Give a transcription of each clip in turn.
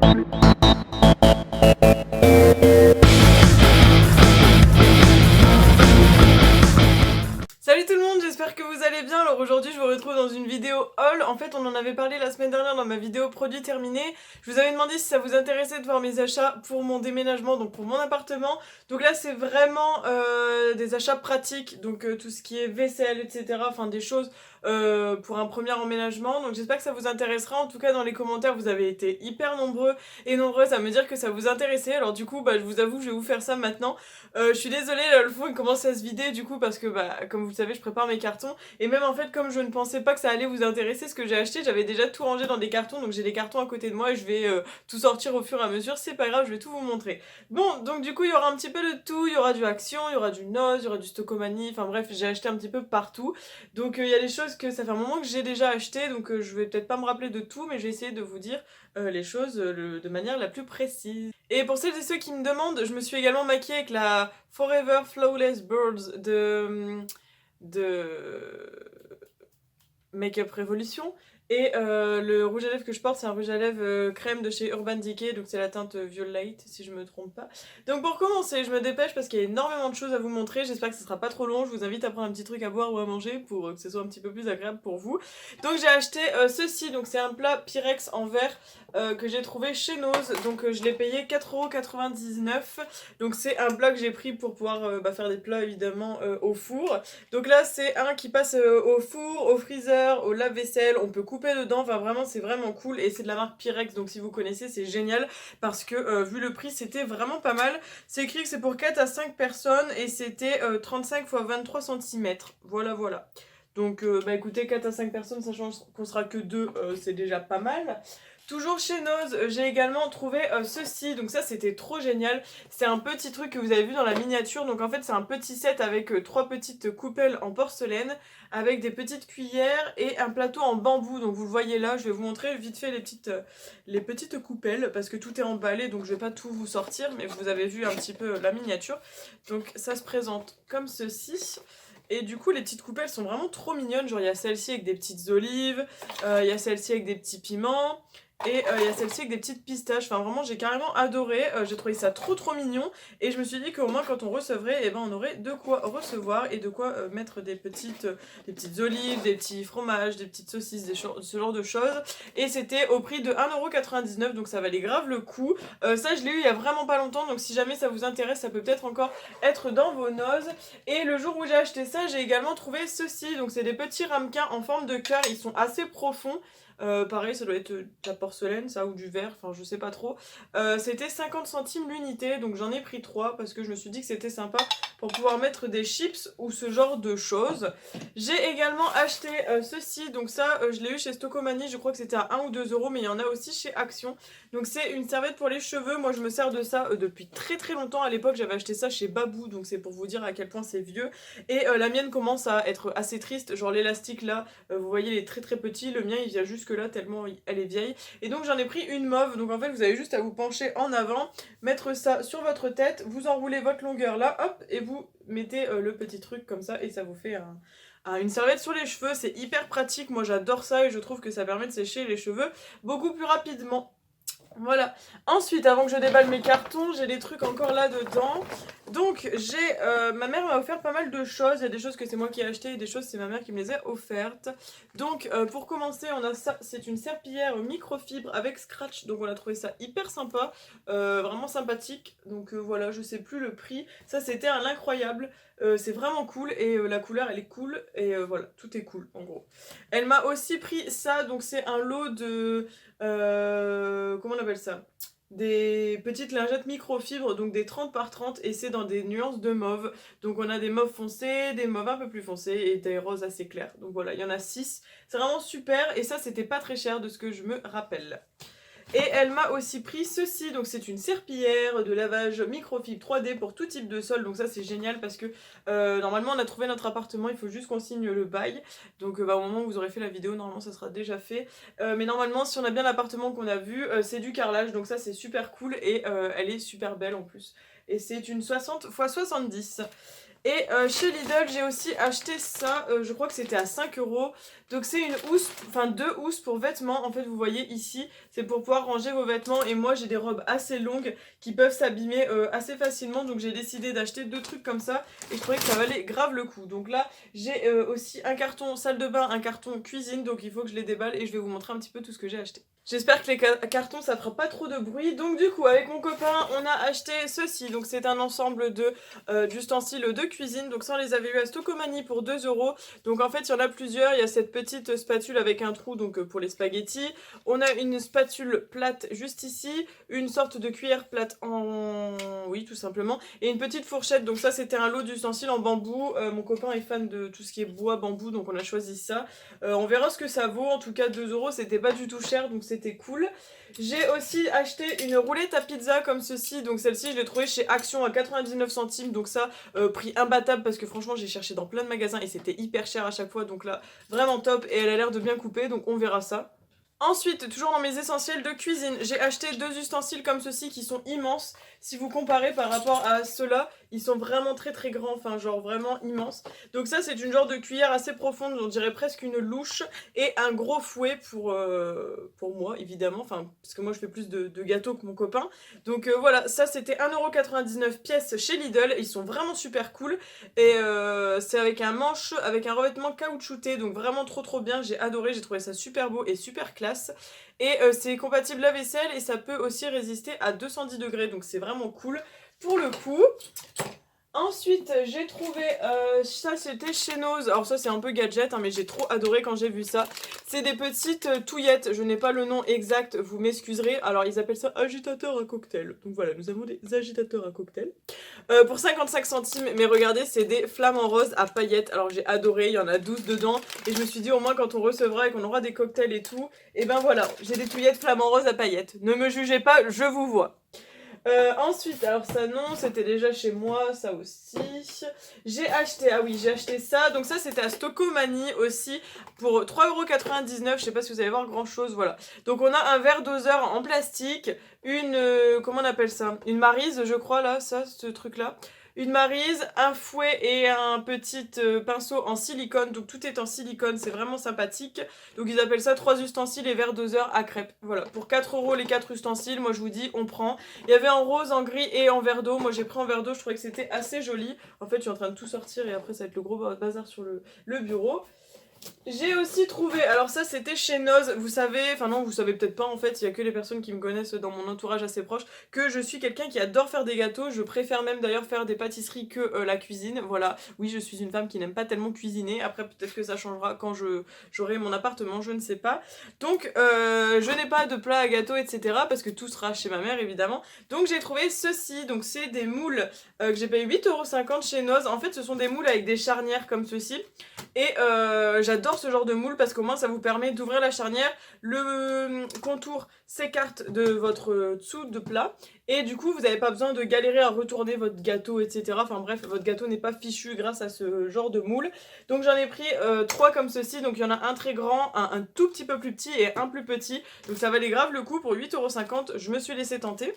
Salut tout le monde, j'espère que vous allez bien. Alors aujourd'hui je vous retrouve dans une vidéo haul. En fait on en avait parlé la semaine dernière dans ma vidéo produits terminés. Je vous avais demandé si ça vous intéressait de voir mes achats pour mon déménagement, donc pour mon appartement. Donc là c'est vraiment des achats pratiques, donc tout ce qui est vaisselle, etc. Enfin des choses pour un premier emménagement. Donc j'espère que ça vous intéressera. En tout cas dans les commentaires vous avez été hyper nombreux et nombreuses à me dire que ça vous intéressait. Alors du coup je vous avoue que je vais vous faire ça maintenant. Je suis désolée, là, le fond il commence à se vider du coup parce que comme vous le savez je prépare mes cartons et même en fait comme je ne pensais pas que ça allait vous intéresser ce que j'ai acheté, j'avais déjà tout rangé dans des cartons, donc j'ai des cartons à côté de moi et je vais tout sortir au fur et à mesure, c'est pas grave, je vais tout vous montrer. Bon, donc du coup il y aura un petit peu de tout, il y aura du Action, il y aura du Noz, il y aura du Stocomanie, enfin bref j'ai acheté un petit peu partout. Donc il y a des choses que ça fait un moment que j'ai déjà acheté, donc je vais peut-être pas me rappeler de tout mais je vais essayer de vous dire les choses de manière la plus précise. Et pour celles et ceux qui me demandent, je me suis également maquillée avec la Forever Flawless Birds de Make-up Revolution. Et le rouge à lèvres que je porte, c'est un rouge à lèvres crème de chez Urban Decay, donc c'est la teinte Violet, si je me trompe pas. Donc pour commencer, je me dépêche parce qu'il y a énormément de choses à vous montrer, j'espère que ce sera pas trop long, je vous invite à prendre un petit truc à boire ou à manger pour que ce soit un petit peu plus agréable pour vous. Donc j'ai acheté ceci, donc c'est un plat Pyrex en verre que j'ai trouvé chez Noz, donc je l'ai payé 4,99€, donc c'est un plat que j'ai pris pour pouvoir faire des plats évidemment au four. Donc là c'est un qui passe au four, au freezer, au lave-vaisselle, on peut couper dedans, enfin vraiment c'est vraiment cool et c'est de la marque Pyrex, donc si vous connaissez c'est génial parce que vu le prix c'était vraiment pas mal. C'est écrit que c'est pour 4 à 5 personnes et c'était 35 x 23 cm, voilà. Donc écoutez, 4 à 5 personnes, sachant qu'on sera que 2, c'est déjà pas mal. Toujours chez Noz, j'ai également trouvé ceci, donc ça c'était trop génial. C'est un petit truc que vous avez vu dans la miniature, donc en fait c'est un petit set avec 3 petites coupelles en porcelaine, avec des petites cuillères et un plateau en bambou, donc vous le voyez là, je vais vous montrer vite fait les petites coupelles, parce que tout est emballé, donc je vais pas tout vous sortir, mais vous avez vu un petit peu la miniature. Donc ça se présente comme ceci. Et du coup les petites coupelles sont vraiment trop mignonnes, genre il y a celle-ci avec des petites olives, il y a celle-ci avec des petits piments, et il y a celle-ci avec des petites pistaches, enfin vraiment j'ai carrément adoré, j'ai trouvé ça trop mignon et je me suis dit qu'au moins quand on recevrait, eh ben, on aurait de quoi recevoir et de quoi mettre des petites olives, des petits fromages, des petites saucisses, ce genre de choses. Et c'était au prix de 1,99€, donc ça valait grave le coup. Ça je l'ai eu il y a vraiment pas longtemps, donc si jamais ça vous intéresse ça peut peut-être encore être dans vos nozes. Et le jour où j'ai acheté ça j'ai également trouvé ceci, donc c'est des petits ramequins en forme de cœur, ils sont assez profonds. Pareil ça doit être de la porcelaine ça ou du verre, enfin je sais pas trop. C'était 50 centimes l'unité, donc j'en ai pris 3 parce que je me suis dit que c'était sympa pour pouvoir mettre des chips ou ce genre de choses. J'ai également acheté ceci, donc ça je l'ai eu chez Stocomanie, je crois que c'était à 1 ou 2€, mais il y en a aussi chez Action. Donc c'est une serviette pour les cheveux, moi je me sers de ça depuis très longtemps. À l'époque j'avais acheté ça chez Babou, donc c'est pour vous dire à quel point c'est vieux. Et la mienne commence à être assez triste, genre l'élastique là, vous voyez il est très petit, le mien il vient jusque là tellement elle est vieille. Et donc j'en ai pris une mauve, donc en fait vous avez juste à vous pencher en avant, mettre ça sur votre tête, vous enroulez votre longueur là, hop, et vous mettez le petit truc comme ça et ça vous fait une serviette sur les cheveux. C'est hyper pratique, moi j'adore ça et je trouve que ça permet de sécher les cheveux beaucoup plus rapidement. Voilà. Ensuite, avant que je déballe mes cartons, j'ai des trucs encore là-dedans. Donc, ma mère m'a offert pas mal de choses. Il y a des choses que c'est moi qui ai achetées et des choses c'est ma mère qui me les a offertes. Donc, pour commencer, on a ça. C'est une serpillière microfibre avec scratch. Donc, on a trouvé ça hyper sympa. Vraiment sympathique. Donc, voilà, je sais plus le prix. Ça, c'était un incroyable. C'est vraiment cool et la couleur elle est cool. Et voilà, tout est cool en gros. Elle m'a aussi pris ça. Donc, c'est un lot de... comment on appelle ça? Des petites lingettes microfibres, donc des 30 par 30 et c'est dans des nuances de mauve. Donc on a des mauves foncés, des mauves un peu plus foncés et des roses assez clairs. Donc voilà, il y en a 6. C'est vraiment super et ça c'était pas très cher de ce que je me rappelle. Et elle m'a aussi pris ceci, donc c'est une serpillière de lavage microfibre 3D pour tout type de sol, donc ça c'est génial parce que normalement on a trouvé notre appartement, il faut juste qu'on signe le bail, donc au moment où vous aurez fait la vidéo, normalement ça sera déjà fait, mais normalement si on a bien l'appartement qu'on a vu, c'est du carrelage, donc ça c'est super cool et elle est super belle en plus, et c'est une 60 x 70. Et chez Lidl, j'ai aussi acheté ça, je crois que c'était à 5€. Donc c'est une housse, enfin 2 housses pour vêtements. En fait, vous voyez ici, c'est pour pouvoir ranger vos vêtements. Et moi, j'ai des robes assez longues qui peuvent s'abîmer assez facilement. Donc j'ai décidé d'acheter 2 trucs comme ça. Et je trouvais que ça valait grave le coup. Donc là, j'ai aussi un carton salle de bain, un carton cuisine. Donc il faut que je les déballe et je vais vous montrer un petit peu tout ce que j'ai acheté. J'espère que les cartons ça fera pas trop de bruit. Donc du coup avec mon copain on a acheté ceci. Donc c'est un ensemble d'ustensiles de cuisine. Donc ça on les avait eu à Stocomanie pour 2 €. Donc en fait il y en a plusieurs. Il y a cette petite spatule avec un trou donc pour les spaghettis. On a une spatule plate juste ici. Une sorte de cuillère plate en... oui tout simplement. Et une petite fourchette. Donc ça c'était un lot d'ustensiles en bambou. Mon copain est fan de tout ce qui est bois, bambou. Donc on a choisi ça. On verra ce que ça vaut. En tout cas 2 € c'était pas du tout cher. Donc c'était cool. J'ai aussi acheté une roulette à pizza comme ceci. Donc celle-ci je l'ai trouvée chez Action à 99 centimes. Donc ça prix imbattable parce que franchement j'ai cherché dans plein de magasins et c'était hyper cher à chaque fois. Donc là vraiment top et elle a l'air de bien couper. Donc on verra ça. Ensuite, toujours dans mes essentiels de cuisine, j'ai acheté 2 ustensiles comme ceci qui sont immenses. Si vous comparez par rapport à ceux-là, ils sont vraiment très très grands, enfin genre vraiment immenses. Donc ça c'est une genre de cuillère assez profonde, on dirait presque une louche. Et un gros fouet pour moi évidemment, enfin parce que moi je fais plus de gâteaux que mon copain. Donc voilà, ça c'était 1,99€ pièce chez Lidl, ils sont vraiment super cool. Et c'est avec un manche, avec un revêtement caoutchouté, donc vraiment trop bien, j'ai adoré, j'ai trouvé ça super beau et super classe. Et c'est compatible lave-vaisselle et ça peut aussi résister à 210 degrés, donc c'est vraiment cool pour le coup. Ensuite, j'ai trouvé, ça c'était chez Nose, alors ça c'est un peu gadget, hein, mais j'ai trop adoré quand j'ai vu ça. C'est des petites touillettes, je n'ai pas le nom exact, vous m'excuserez, alors ils appellent ça agitateur à cocktail. Donc voilà, nous avons des agitateurs à cocktail. Pour 55 centimes, mais regardez, c'est des flamants roses à paillettes, alors j'ai adoré, il y en a 12 dedans, et je me suis dit au moins quand on recevra et qu'on aura des cocktails et tout, et ben voilà, j'ai des touillettes flamants roses à paillettes. Ne me jugez pas, je vous vois. Ensuite, alors ça non, c'était déjà chez moi, ça aussi. J'ai acheté, ah oui, j'ai acheté ça. Donc ça c'était à Stocomanie aussi pour 3,99€. Je sais pas si vous allez voir grand chose, voilà. Donc on a un verre doseur en plastique, une, comment on appelle ça? Une maryse je crois là, ça, ce truc là. Une maryse, un fouet et un petit pinceau en silicone. Donc tout est en silicone, c'est vraiment sympathique. Donc ils appellent ça 3 ustensiles et verre doseur à crêpes. Voilà, pour 4 € les 4 ustensiles, moi je vous dis, on prend. Il y avait en rose, en gris et en verre d'eau. Moi j'ai pris en verre d'eau, je trouvais que c'était assez joli. En fait je suis en train de tout sortir et après ça va être le gros bazar sur le bureau. J'ai aussi trouvé, alors ça c'était chez Noz, vous savez, enfin non vous savez peut-être pas en fait, il y a que les personnes qui me connaissent dans mon entourage assez proche, que je suis quelqu'un qui adore faire des gâteaux, je préfère même d'ailleurs faire des pâtisseries que la cuisine, voilà, oui je suis une femme qui n'aime pas tellement cuisiner, après peut-être que ça changera quand j'aurai mon appartement, je ne sais pas, donc je n'ai pas de plat à gâteau etc, parce que tout sera chez ma mère évidemment, donc j'ai trouvé ceci, donc c'est des moules que j'ai payé 8,50€ chez Noz, en fait ce sont des moules avec des charnières comme ceci, et j'adore ce genre de moule parce qu'au moins ça vous permet d'ouvrir la charnière, le contour s'écarte de votre dessous de plat et du coup vous n'avez pas besoin de galérer à retourner votre gâteau etc. Enfin bref, votre gâteau n'est pas fichu grâce à ce genre de moule. Donc j'en ai pris 3 comme ceci, donc il y en a un très grand, un tout petit peu plus petit et un plus petit. Donc ça valait grave le coup pour 8,50€, je me suis laissé tenter.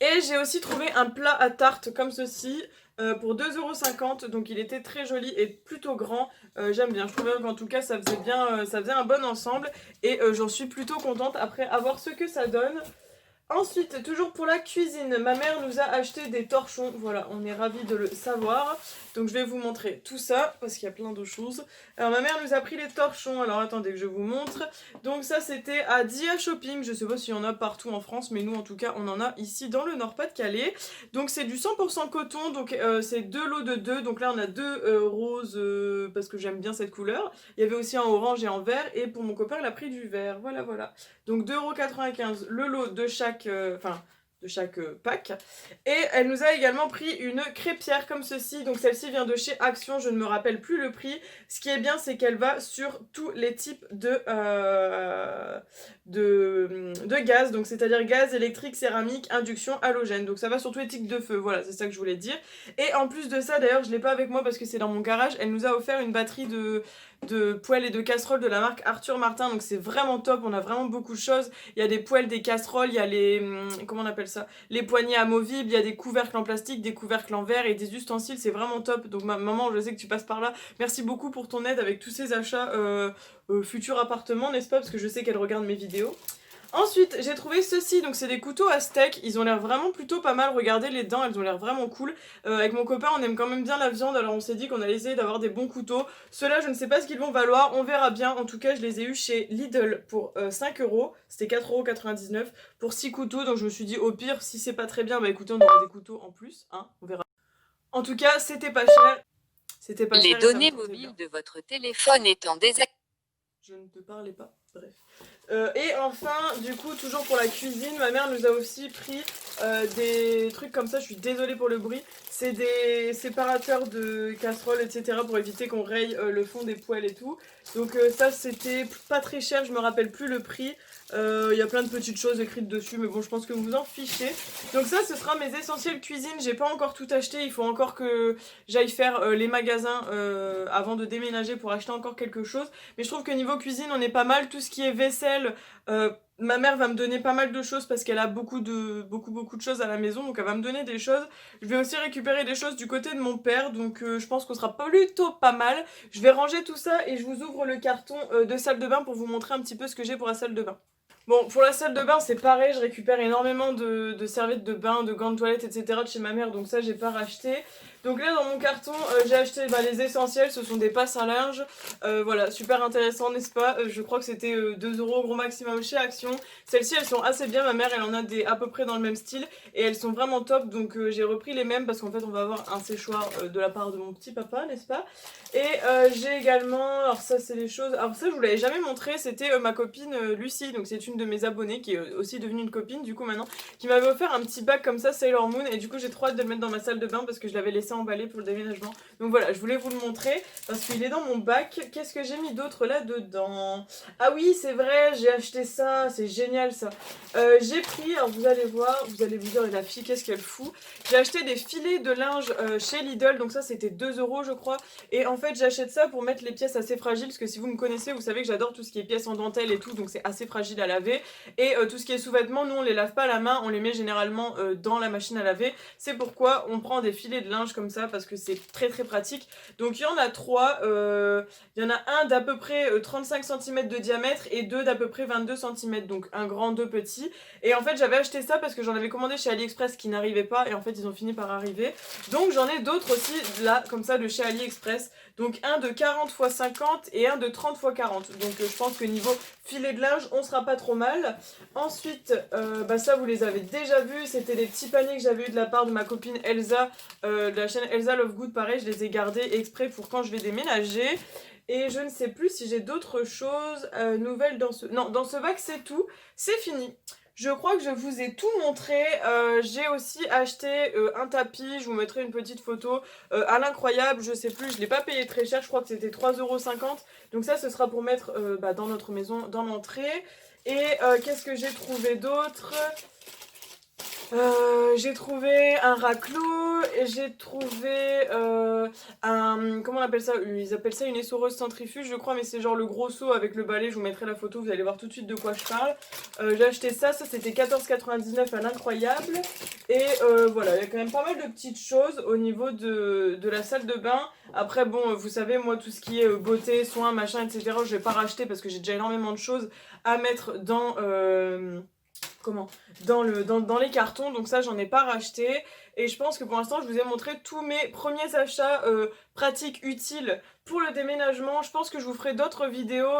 Et j'ai aussi trouvé un plat à tarte comme ceci pour 2,50€, donc il était très joli et plutôt grand, j'aime bien, je trouvais qu'en tout cas ça faisait bien, ça faisait un bon ensemble et j'en suis plutôt contente après avoir ce que ça donne. Ensuite, toujours pour la cuisine, ma mère nous a acheté des torchons, voilà, on est ravis de le savoir. Donc je vais vous montrer tout ça, parce qu'il y a plein de choses. Alors ma mère nous a pris les torchons, alors attendez que je vous montre. Donc ça c'était à Dia Shopping, je sais pas s'il y en a partout en France, mais nous en tout cas on en a ici dans le Nord-Pas-de-Calais. Donc c'est du 100% coton, donc c'est 2 lots de 2, donc là on a 2 roses, parce que j'aime bien cette couleur. Il y avait aussi en orange et en vert, et pour mon copain il a pris du vert, voilà voilà. Donc 2,95€ le lot de chaque pack. Et elle nous a également pris une crêpière comme ceci. Donc celle-ci vient de chez Action, je ne me rappelle plus le prix. Ce qui est bien, c'est qu'elle va sur tous les types de gaz, donc c'est-à-dire gaz, électrique, céramique, induction, halogène. Donc ça va sur tous les types de feu, voilà, c'est ça que je voulais dire. Et en plus de ça, d'ailleurs, je l'ai pas avec moi parce que c'est dans mon garage, elle nous a offert une batterie de poêles et de casseroles de la marque Arthur Martin, donc c'est vraiment top, on a vraiment beaucoup de choses. Il y a des poêles, des casseroles, il y a les... comment on appelle ça, les poignées amovibles, il y a des couvercles en plastique, des couvercles en verre et des ustensiles, c'est vraiment top. Donc maman, je sais que tu passes par là, merci beaucoup pour ton aide avec tous ces achats futur appartement, n'est-ce pas, parce que je sais qu'elle regarde mes vidéos. Ensuite, j'ai trouvé ceci, donc c'est des couteaux à steak, ils ont l'air vraiment plutôt pas mal, regardez les dents, elles ont l'air vraiment cool. Avec mon copain, on aime quand même bien la viande, alors on s'est dit qu'on allait essayer d'avoir des bons couteaux. Ceux-là, je ne sais pas ce qu'ils vont valoir, on verra bien. En tout cas, je les ai eus chez Lidl pour 5 euros, c'était 4,99 € pour 6 couteaux, donc je me suis dit au pire, si c'est pas très bien, bah écoutez, on aura des couteaux en plus, hein, on verra. En tout cas, c'était pas cher. C'était pas cher. Les données mobiles de votre téléphone étant désactivées. Je ne te parlais pas, bref. Et enfin, du coup, toujours pour la cuisine, ma mère nous a aussi pris des trucs comme ça, je suis désolée pour le bruit. C'est des séparateurs de casseroles, etc. pour éviter qu'on raye le fond des poêles et tout. Donc ça, c'était pas très cher, je me rappelle plus le prix. Il y a plein de petites choses écrites dessus, mais bon, je pense que vous vous en fichez. Donc ça, ce sera mes essentiels cuisine. J'ai pas encore tout acheté, il faut encore que j'aille faire les magasins avant de déménager pour acheter encore quelque chose. Mais je trouve que niveau cuisine, on est pas mal. Tout ce qui est vaisselle, ma mère va me donner pas mal de choses parce qu'elle a beaucoup de choses à la maison, donc elle va me donner des choses. Je vais aussi récupérer des choses du côté de mon père, donc je pense qu'on sera plutôt pas mal. Je vais ranger tout ça et je vous ouvre le carton de salle de bain pour vous montrer un petit peu ce que j'ai pour la salle de bain. Bon, pour la salle de bain, c'est pareil, je récupère énormément de serviettes de bain, de gants de toilette, etc. de chez ma mère, donc ça, j'ai pas racheté. Donc là, dans mon carton, j'ai acheté les essentiels, ce sont des passes à linge. Voilà, super intéressant, n'est-ce pas? Je crois que c'était 2 € au gros maximum chez Action. Celles-ci, elles sont assez bien, ma mère, elle en a des à peu près dans le même style, et elles sont vraiment top, donc j'ai repris les mêmes, parce qu'en fait, on va avoir un séchoir de la part de mon petit papa, n'est-ce pas? Et j'ai également, alors ça, c'est les choses... Alors ça, je vous l'avais jamais montré, c'était ma copine Lucie, donc c'est une de mes abonnées, qui est aussi devenue une copine, du coup, maintenant, qui m'avait offert un petit bac comme ça, Sailor Moon, et du coup, j'ai trop hâte de le mettre dans ma salle de bain, parce que je l'avais laissé emballé pour le déménagement. Donc voilà, je voulais vous le montrer parce qu'il est dans mon bac. Qu'est-ce que j'ai mis d'autre là-dedans? Ah oui, c'est vrai, j'ai acheté ça, c'est génial ça. J'ai pris, alors vous allez voir, vous allez vous dire, la fille, qu'est-ce qu'elle fout? J'ai acheté des filets de linge chez Lidl, donc ça c'était 2 € je crois. Et en fait, j'achète ça pour mettre les pièces assez fragiles, parce que si vous me connaissez, vous savez que j'adore tout ce qui est pièces en dentelle et tout, donc c'est assez fragile à laver. Et tout ce qui est sous-vêtements, nous on les lave pas à la main, on les met généralement dans la machine à laver. C'est pourquoi on prend des filets de linge comme ça, parce que c'est très très pratique. Donc il y en a 3, il y en a un d'à peu près 35 cm de diamètre et deux d'à peu près 22 cm, donc un grand, deux petits. Et en fait j'avais acheté ça parce que j'en avais commandé chez AliExpress qui n'arrivait pas, et en fait ils ont fini par arriver. Donc j'en ai d'autres aussi là, comme ça, de chez AliExpress. Donc un de 40 x 50 et un de 30 x 40. Donc je pense que niveau filet de linge, on sera pas trop mal. Ensuite, ça vous les avez déjà vus, c'était des petits paniers que j'avais eu de la part de ma copine Elsa, de la chaîne Elsa Love Good, pareil, je les ai gardés exprès pour quand je vais déménager. Et je ne sais plus si j'ai d'autres choses nouvelles dans ce... Non, dans ce bac c'est tout, c'est fini. Je crois que je vous ai tout montré. J'ai aussi acheté un tapis, je vous mettrai une petite photo à l'incroyable, je sais plus, je l'ai pas payé très cher, je crois que c'était 3,50 €. Donc ça, ce sera pour mettre dans notre maison, dans l'entrée. Et qu'est-ce que j'ai trouvé d'autre? J'ai trouvé un raclot, et j'ai trouvé un... Comment on appelle ça? Ils appellent ça une essoreuse centrifuge, je crois, mais c'est genre le gros seau avec le balai. Je vous mettrai la photo, vous allez voir tout de suite de quoi je parle. J'ai acheté ça, c'était 14,99 € à l'incroyable. Et voilà, il y a quand même pas mal de petites choses au niveau de la salle de bain. Après, bon, vous savez, moi, tout ce qui est beauté, soins, machin, etc., je vais pas racheter parce que j'ai déjà énormément de choses à mettre dans... dans les cartons, donc ça j'en ai pas racheté. Et je pense que pour l'instant je vous ai montré tous mes premiers achats pratiques, utiles pour le déménagement. Je pense que je vous ferai d'autres vidéos.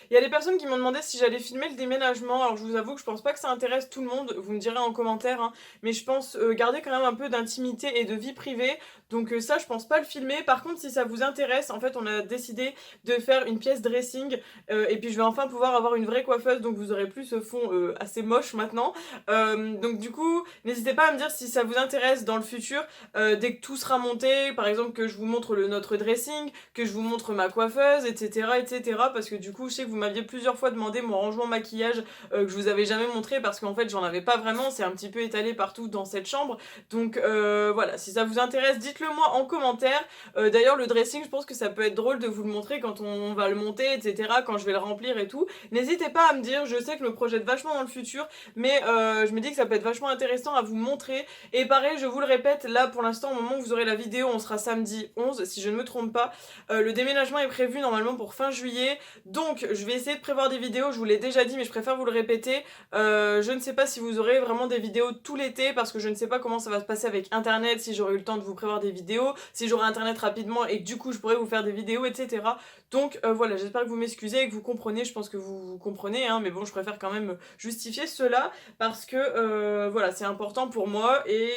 Il y a des personnes qui m'ont demandé si j'allais filmer le déménagement. Alors je vous avoue que je pense pas que ça intéresse tout le monde, vous me direz en commentaire, hein. Mais je pense garder quand même un peu d'intimité et de vie privée. Donc ça je pense pas le filmer. Par contre, si ça vous intéresse, en fait on a décidé de faire une pièce dressing, et puis je vais enfin pouvoir avoir une vraie coiffeuse, donc vous aurez plus ce fond assez moche maintenant. Donc du coup, n'hésitez pas à me dire si ça vous intéresse dans le futur, dès que tout sera monté, par exemple que je vous montre notre dressing, que que je vous montre ma coiffeuse, etc., etc., parce que du coup, je sais que vous m'aviez plusieurs fois demandé mon rangement maquillage que je vous avais jamais montré parce qu'en fait, j'en avais pas vraiment, c'est un petit peu étalé partout dans cette chambre. Donc voilà, si ça vous intéresse, dites-le moi en commentaire. D'ailleurs, le dressing, je pense que ça peut être drôle de vous le montrer quand on va le monter, etc., quand je vais le remplir et tout. N'hésitez pas à me dire, je sais que je me projette vachement dans le futur, mais je me dis que ça peut être vachement intéressant à vous montrer. Et pareil, je vous le répète, là pour l'instant, au moment où vous aurez la vidéo, on sera samedi 11, si je ne me trompe pas. Le déménagement est prévu normalement pour fin juillet, donc je vais essayer de prévoir des vidéos, je vous l'ai déjà dit, mais je préfère vous le répéter. Je ne sais pas si vous aurez vraiment des vidéos tout l'été, parce que je ne sais pas comment ça va se passer avec internet, si j'aurai eu le temps de vous prévoir des vidéos, si j'aurai internet rapidement et que du coup je pourrai vous faire des vidéos, etc. Donc voilà, j'espère que vous m'excusez et que vous comprenez, je pense que vous comprenez, hein, mais bon, je préfère quand même justifier cela, parce que voilà, c'est important pour moi et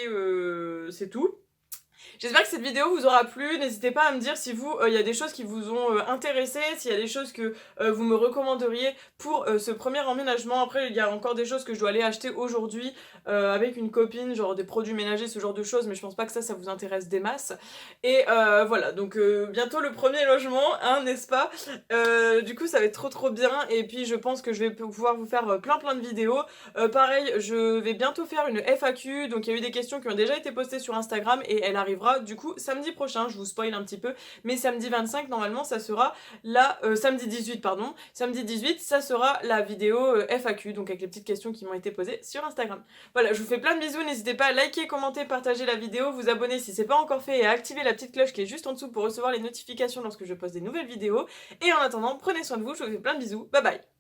c'est tout. J'espère que cette vidéo vous aura plu, n'hésitez pas à me dire si vous, il y a des choses qui vous ont intéressé, s'il y a des choses que vous me recommanderiez pour ce premier emménagement. Après, il y a encore des choses que je dois aller acheter aujourd'hui avec une copine, genre des produits ménagers, ce genre de choses, mais je pense pas que ça vous intéresse des masses. Et voilà, donc bientôt le premier logement, hein, n'est-ce pas? Du coup, ça va être trop bien, et puis je pense que je vais pouvoir vous faire plein de vidéos. Pareil, je vais bientôt faire une FAQ, donc il y a eu des questions qui ont déjà été postées sur Instagram, et elle arrivera du coup samedi prochain, je vous spoil un petit peu, mais samedi 25 normalement ça sera la... samedi 18 pardon, samedi 18 ça sera la vidéo FAQ, donc avec les petites questions qui m'ont été posées sur Instagram. Voilà, je vous fais plein de bisous, n'hésitez pas à liker, commenter, partager la vidéo, vous abonner si c'est pas encore fait et à activer la petite cloche qui est juste en dessous pour recevoir les notifications lorsque je poste des nouvelles vidéos, et en attendant, prenez soin de vous, je vous fais plein de bisous, bye bye.